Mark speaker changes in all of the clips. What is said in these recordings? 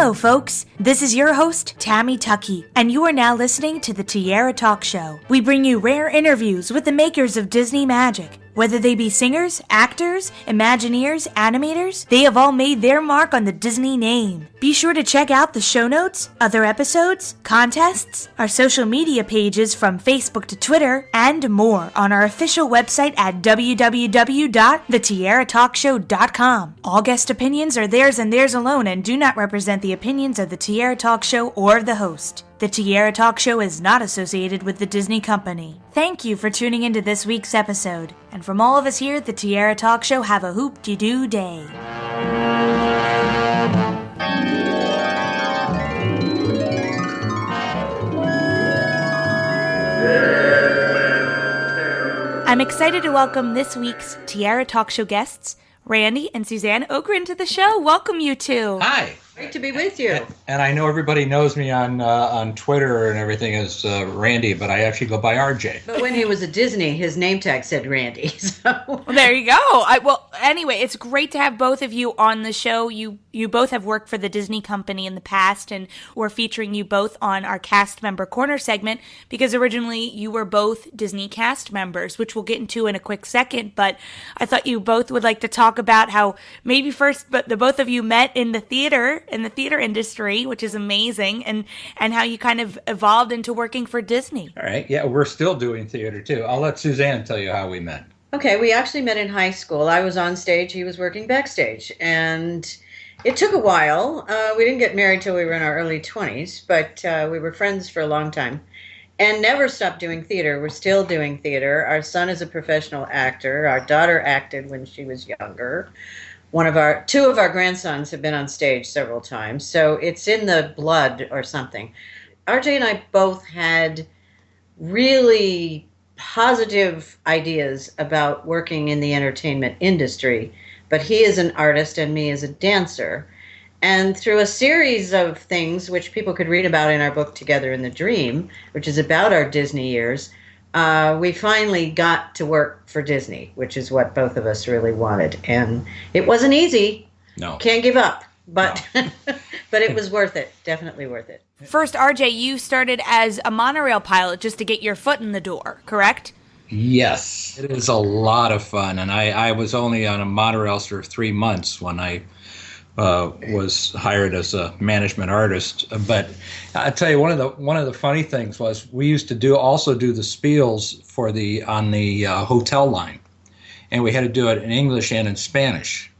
Speaker 1: Hello, folks. This is your host, Tammy Tuckey, and you are now listening to the Tiara Talk Show. We bring you rare interviews with the makers of Disney magic. Whether they be singers, actors, Imagineers, animators, they have all made their mark on the Disney name. Be sure to check out the show notes, other episodes, contests, our social media pages from Facebook to Twitter, and more on our official website at www.thetiaratalkshow.com. All guest opinions are theirs and theirs alone and do not represent the opinions of the Tiara Talk Show or the host. The Tiara Talk Show is not associated with the Disney Company. Thank you for tuning into this week's episode. And from all of us here at the Tiara Talk Show, have a hoop-de-doo day. I'm excited to welcome this week's Tiara Talk Show guests, Randy and Suzanne Ogren, to the show. Welcome, you two.
Speaker 2: Hi.
Speaker 3: Great to be with you.
Speaker 2: And I know everybody knows me on Twitter and everything as Randy, but I actually go by RJ.
Speaker 3: But when he was at Disney, his name tag said Randy. So.
Speaker 1: Well, there you go. Anyway, it's great to have both of you on the show. You both have worked for the Disney Company in the past, and we're featuring you both on our Cast Member Corner segment because originally you were both Disney cast members, which we'll get into in a quick second. But I thought you both would like to talk about how maybe first, but the both of you met in the theater industry, which is amazing, and how you kind of evolved into working for Disney.
Speaker 2: All right. Yeah, we're still doing theater too. I'll let Suzanne tell you how we met.
Speaker 3: Okay, we actually met in high school. I was on stage, he was working backstage, and it took a while. We didn't get married till we were in our early 20s, but we were friends for a long time and never stopped doing theater. We're still doing theater. Our son is a professional actor. Our daughter acted when she was younger. Two of our grandsons have been on stage several times, so it's in the blood or something. RJ and I both had really positive ideas about working in the entertainment industry, but he is an artist and me as a dancer. And through a series of things, which people could read about in our book Together in the Dream, which is about our Disney years, we finally got to work for Disney, which is what both of us really wanted. And it wasn't easy.
Speaker 2: No.
Speaker 3: Can't give up. But no. But it was worth it. Definitely worth it.
Speaker 1: First, RJ, you started as a monorail pilot just to get your foot in the door, correct?
Speaker 2: Yes. It is a lot of fun. And I was only on a monorail for 3 months when I was hired as a management artist. But I tell you, one of the funny things was we used to also do the spiels on the hotel line, and we had to do it in English and in Spanish.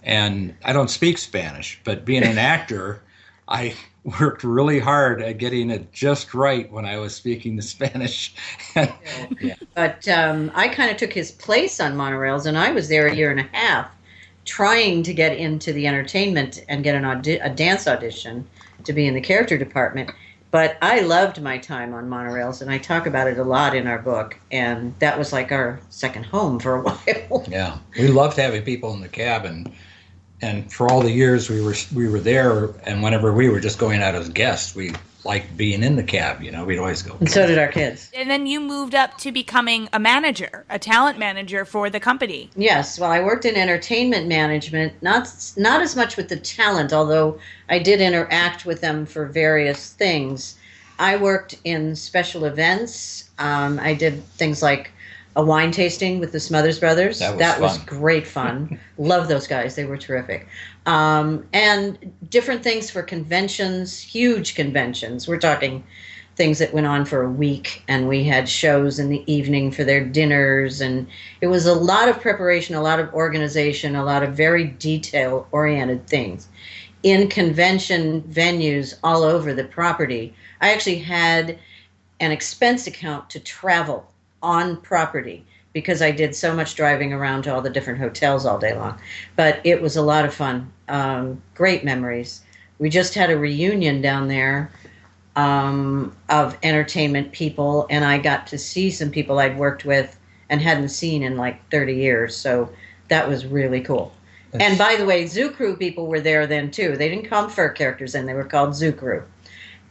Speaker 2: And I don't speak Spanish, but being an actor, I worked really hard at getting it just right when I was speaking the Spanish.
Speaker 3: Yeah. But I kind of took his place on monorails, and I was there a year and a half, trying to get into the entertainment and get a dance audition to be in the character department. But I loved my time on monorails, and I talk about it a lot in our book, and that was like our second home for a while.
Speaker 2: Yeah, we loved having people in the cab, and for all the years we were there, and whenever we were just going out as guests, we liked being in the cab, we'd always go.
Speaker 3: And so did our kids.
Speaker 1: And then you moved up to becoming a talent manager for the company.
Speaker 3: Yes, well, I worked in entertainment management, not as much with the talent, although I did interact with them for various things. I worked in special events. I did things like a wine tasting with the Smothers Brothers. That was great fun. Love those guys. They were terrific. And different things for conventions, huge conventions. We're talking things that went on for a week, and we had shows in the evening for their dinners. And it was a lot of preparation, a lot of organization, a lot of very detail-oriented things. In convention venues all over the property, I actually had an expense account to travel on property because I did so much driving around to all the different hotels all day long. But it was a lot of fun. Great memories. We just had a reunion down there of entertainment people, and I got to see some people I'd worked with and hadn't seen in like 30 years. So that was really cool. And by the way, Zoo Crew people were there then too. They didn't call them fur characters then, they were called Zoo Crew.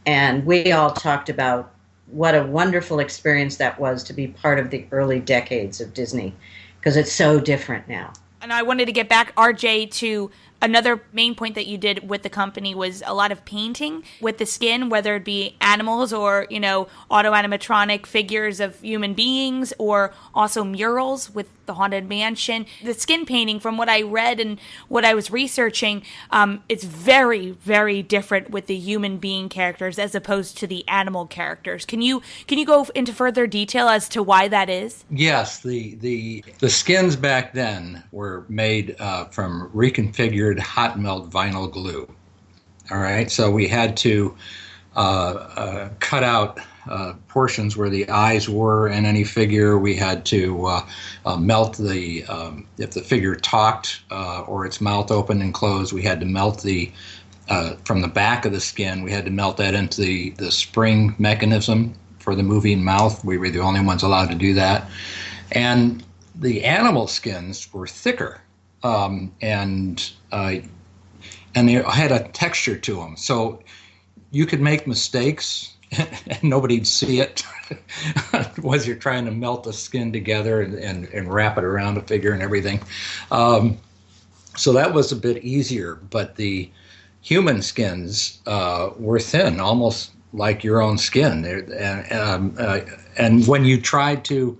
Speaker 3: And we all talked about what a wonderful experience that was to be part of the early decades of Disney, because it's so different now.
Speaker 1: And I wanted to get back, RJ, to Another main point that you did with the company was a lot of painting with the skin, whether it be animals or, auto-animatronic figures of human beings, or also murals with the Haunted Mansion. The skin painting, from what I read and what I was researching, it's very, very different with the human being characters as opposed to the animal characters. Can you go into further detail as to why that is?
Speaker 2: Yes, the skins back then were made from reconfigured hot melt vinyl glue. All right, so we had to cut out portions where the eyes were in any figure. We had to melt if the figure talked or its mouth opened and closed, we had to melt from the back of the skin, we had to melt that into the spring mechanism for the moving mouth. We were the only ones allowed to do that. And the animal skins were thicker, and they had a texture to them. So you could make mistakes and nobody'd see it was you're trying to melt the skin together and wrap it around a figure and everything. So that was a bit easier, but the human skins were thin, almost like your own skin. And when you tried to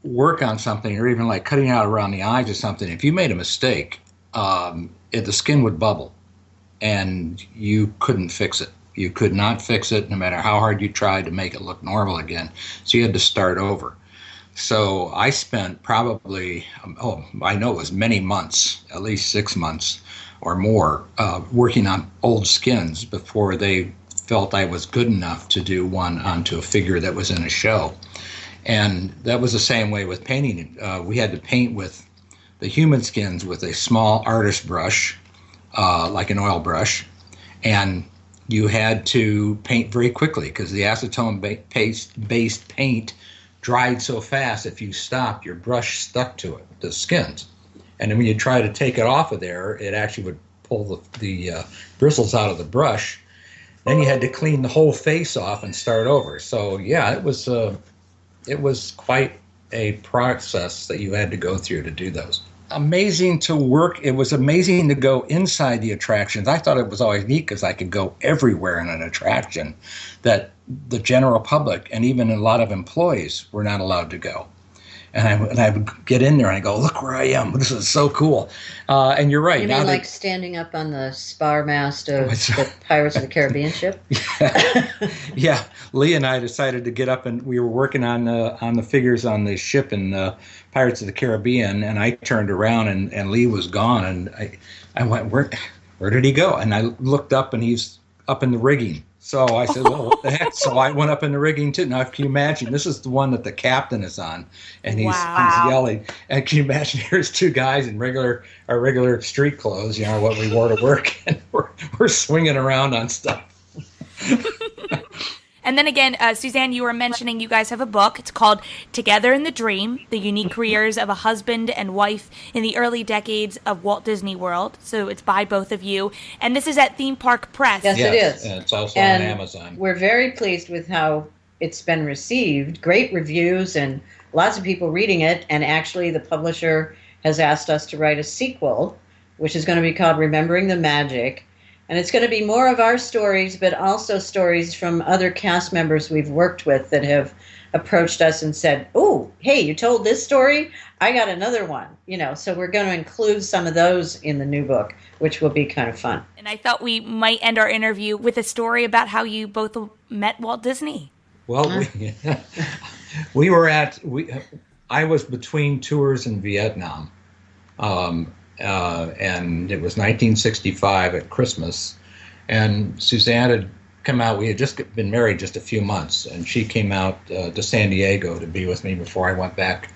Speaker 2: work on something, or even like cutting out around the eyes or something, if you made a mistake, the skin would bubble and you couldn't fix it. You could not fix it no matter how hard you tried to make it look normal again. So you had to start over. So I spent probably, I know it was many months, at least 6 months or more, working on old skins before they felt I was good enough to do one onto a figure that was in a show. And that was the same way with painting. We had to paint with the human skins with a small artist brush, like an oil brush, and you had to paint very quickly because the acetone-based paint dried so fast. If you stopped, your brush stuck to it, the skins. And then when you try to take it off of there, it actually would pull the bristles out of the brush. Then you had to clean the whole face off and start over. So yeah, it was quite a process that you had to go through to do those. Amazing to work. It was amazing to go inside the attractions. I thought it was always neat because I could go everywhere in an attraction that the general public and even a lot of employees were not allowed to go. And I would get in there and I go, look where I am. This is so cool. And you're right.
Speaker 3: You mean like standing up on the spar mast of the Pirates of the Caribbean ship?
Speaker 2: Yeah. Lee and I decided to get up, and we were working on the figures on the ship in Pirates of the Caribbean, and I turned around and Lee was gone, and I went, where did he go? And I looked up, and he's up in the rigging. So I said, well, what the heck? So I went up in the rigging too. Now, can you imagine? This is the one that the captain is on, and he's yelling. And can you imagine? Here's two guys in our regular street clothes, what we wore to work, and we're swinging around on stuff.
Speaker 1: And then again, Suzanne, you were mentioning you guys have a book. It's called Together in the Dream, The Unique Careers of a Husband and Wife in the Early Decades of Walt Disney World. So it's by both of you. And this is at Theme Park Press.
Speaker 3: Yes, it is.
Speaker 2: And it's also on Amazon.
Speaker 3: We're very pleased with how it's been received. Great reviews and lots of people reading it. And actually, the publisher has asked us to write a sequel, which is going to be called Remembering the Magic. And it's going to be more of our stories, but also stories from other cast members we've worked with that have approached us and said, oh, hey, you told this story? I got another one. So we're going to include some of those in the new book, which will be kind of fun.
Speaker 1: And I thought we might end our interview with a story about how you both met Walt Disney.
Speaker 2: Well, I was between tours in Vietnam. And it was 1965 at Christmas, and Suzanne had come out. We had just been married just a few months, and she came out to San Diego to be with me before I went back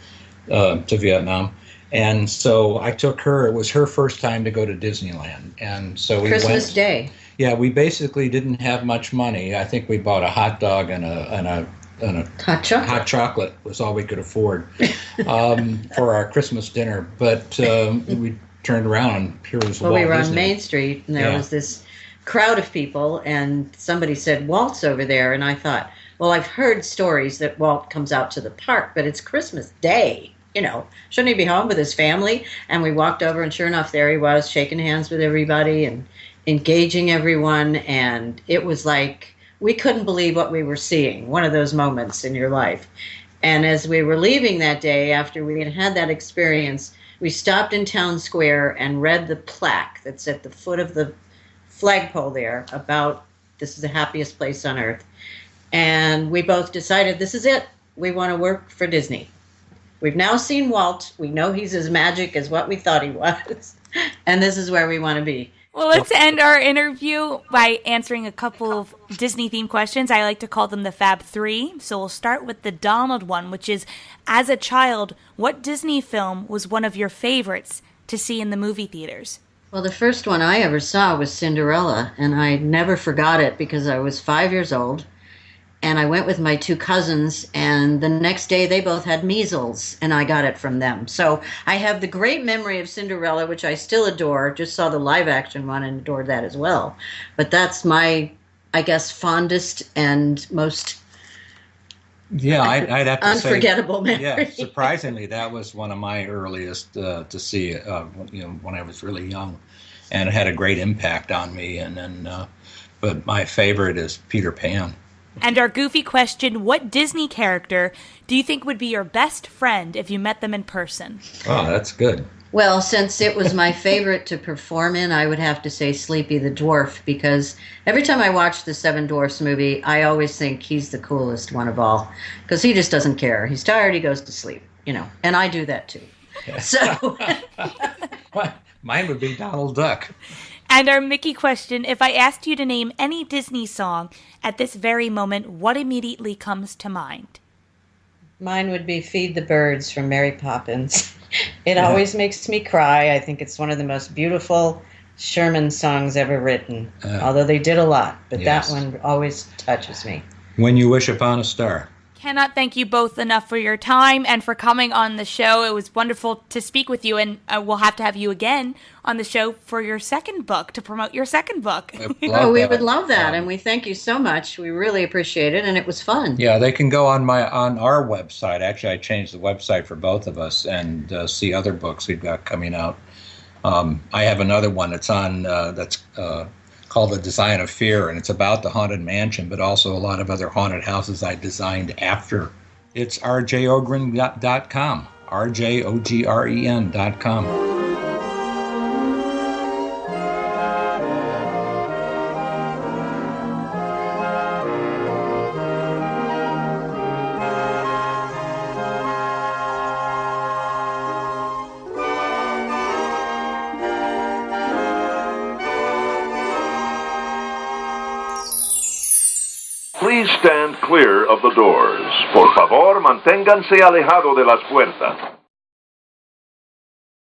Speaker 2: to Vietnam. And so I took her. It was her first time to go to Disneyland, and so we
Speaker 3: Christmas
Speaker 2: went.
Speaker 3: Day.
Speaker 2: Yeah, we basically didn't have much money. I think we bought a hot dog and a hot chocolate was all we could afford for our Christmas dinner. But we turned around and here was Walt
Speaker 3: we were
Speaker 2: Disney.
Speaker 3: on Main Street, and there was this crowd of people, and somebody said, Walt's over there. And I thought, well, I've heard stories that Walt comes out to the park, but it's Christmas Day. shouldn't he be home with his family? And we walked over, and sure enough, there he was, shaking hands with everybody and engaging everyone. And it was like we couldn't believe what we were seeing, one of those moments in your life. And as we were leaving that day, after we had that experience, we stopped in Town Square and read the plaque that's at the foot of the flagpole there about this is the happiest place on earth. And we both decided this is it. We want to work for Disney. We've now seen Walt. We know he's as magic as what we thought he was. And this is where we want to be.
Speaker 1: Well, let's end our interview by answering a couple of Disney-themed questions. I like to call them the Fab Three. So we'll start with the Donald one, which is, as a child, what Disney film was one of your favorites to see in the movie theaters?
Speaker 3: Well, the first one I ever saw was Cinderella, and I never forgot it because I was 5 years old. And I went with my two cousins, and the next day they both had measles, and I got it from them. So I have the great memory of Cinderella, which I still adore. Just saw the live-action one and adored that as well. But that's my, I guess, fondest and most
Speaker 2: I'd have to say
Speaker 3: unforgettable memory.
Speaker 2: Yeah, surprisingly, that was one of my earliest to see. When I was really young, and it had a great impact on me. And then, but my favorite is Peter Pan.
Speaker 1: And our goofy question, what Disney character do you think would be your best friend if you met them in person?
Speaker 2: Oh, that's good.
Speaker 3: Well, since it was my favorite to perform in, I would have to say Sleepy the Dwarf, because every time I watch the Seven Dwarfs movie, I always think he's the coolest one of all, because he just doesn't care. He's tired, he goes to sleep, and I do that too. So
Speaker 2: Mine would be Donald Duck.
Speaker 1: And our Mickey question, if I asked you to name any Disney song at this very moment, what immediately comes to mind?
Speaker 3: Mine would be Feed the Birds from Mary Poppins. It always makes me cry. I think it's one of the most beautiful Sherman songs ever written, although they did a lot, but
Speaker 2: yes.
Speaker 3: That one always touches me.
Speaker 2: When You Wish Upon a Star.
Speaker 1: Cannot thank you both enough for your time and for coming on the show. It was wonderful to speak with you, and we'll have to have you again on the show for your second book, to promote your second book.
Speaker 3: We would love that, and we thank you so much. We really appreciate it, and it was fun.
Speaker 2: Yeah, they can go on our website. Actually, I changed the website for both of us and see other books we've got coming out. I have another one that's on that's called The Design of Fear, and it's about the Haunted Mansion, but also a lot of other haunted houses I designed after. It's rjogren.com, rjogren.com.
Speaker 4: Please stand clear of the doors. Por favor, manténganse alejado de las puertas.